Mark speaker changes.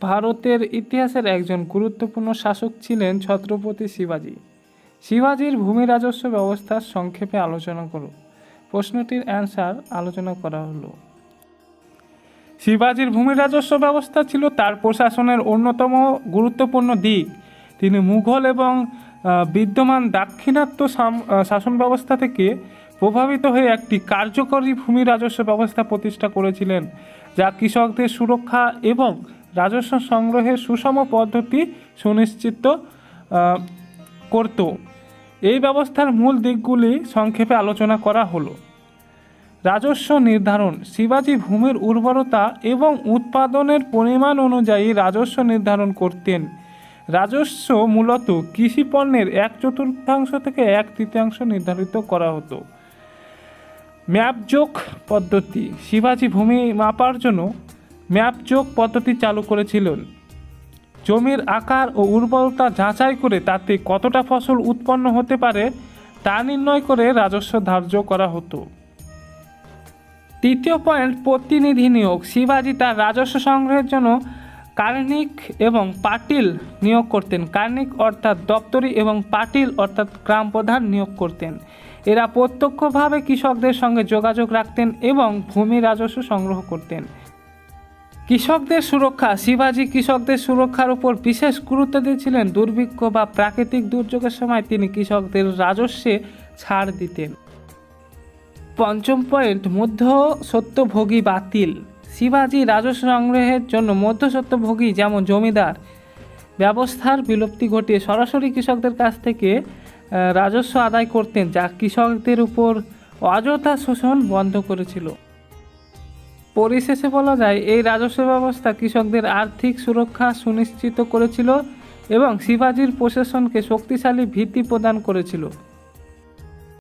Speaker 1: ভারতের ইতিহাসের একজন গুরুত্বপূর্ণ শাসক ছিলেন ছত্রপতি শিবাজী। শিবাজীর ভূমি রাজস্ব ব্যবস্থার সংক্ষেপে আলোচনা করো। প্রশ্নটির অ্যান্সার আলোচনা করা হলো। শিবাজীর ভূমি রাজস্ব ব্যবস্থা ছিল তার প্রশাসনের অন্যতম গুরুত্বপূর্ণ দিক। তিনি মুঘল এবং বিদ্যমান দাক্ষিণাত্য শাসন ব্যবস্থা থেকে প্রভাবিত হয়ে একটি কার্যকরী ভূমি রাজস্ব ব্যবস্থা প্রতিষ্ঠা করেছিলেন, যা কৃষকদের সুরক্ষা এবং রাজস্ব সংগ্রহের সুষম পদ্ধতি সুনিশ্চিত করত। এই ব্যবস্থার মূল দিকগুলি সংক্ষেপে আলোচনা করা হলো। রাজস্ব নির্ধারণ। শিবাজী ভূমির উর্বরতা এবং উৎপাদনের পরিমাণ অনুযায়ী রাজস্ব নির্ধারণ করতেন। রাজস্ব মূলত কৃষি পণ্যের 1/4 থেকে 1/3 নির্ধারিত করা হতো। ম্যাপযোগ পদ্ধতি। শিবাজী ভূমি মাপার জন্য ম্যাপযোগ পদ্ধতি চালু করেছিলেন। জমির আকার ও উর্বরতা যাচাই করে তাতে কতটা ফসল উৎপন্ন হতে পারে তা নির্ণয় করে রাজস্ব ধার্য করা হতো। তৃতীয় পয়েন্ট, প্রতিনিধি নিয়োগ। শিবাজী তার রাজস্ব সংগ্রহের জন্য কার্নিক এবং পাটিল নিয়োগ করতেন। কার্নিক অর্থাৎ দপ্তরি এবং পাটিল অর্থাৎ গ্রাম প্রধান নিয়োগ করতেন। এরা প্রত্যক্ষভাবে কৃষকদের সঙ্গে যোগাযোগ রাখতেন এবং ভূমি রাজস্ব সংগ্রহ করতেন। কৃষকদের সুরক্ষা। শিবাজী কৃষকদের সুরক্ষার উপর বিশেষ গুরুত্ব দিয়েছিলেন। দুর্ভিক্ষ বা প্রাকৃতিক দুর্যোগের সময় তিনি কৃষকদের রাজস্বে ছাড় দিতেন। পঞ্চম পয়েন্ট, মধ্যস্বত্বভোগী বাতিল। শিবাজী রাজস্ব সংগ্রহের জন্য মধ্যস্বত্বভোগী যেমন জমিদার ব্যবস্থার বিলুপ্তি ঘটিয়ে সরাসরি কৃষকদের কাছ থেকে রাজস্ব আদায় করতেন, যা কৃষকদের উপর অযথা শোষণ বন্ধ করেছিল। পরিশেষে বলা যায়, এই রাজস্ব ব্যবস্থা কৃষকদের আর্থিক সুরক্ষা সুনিশ্চিত করেছিল এবং শিবাজীর প্রশাসনকে শক্তিশালী ভিত্তি প্রদান করেছিল।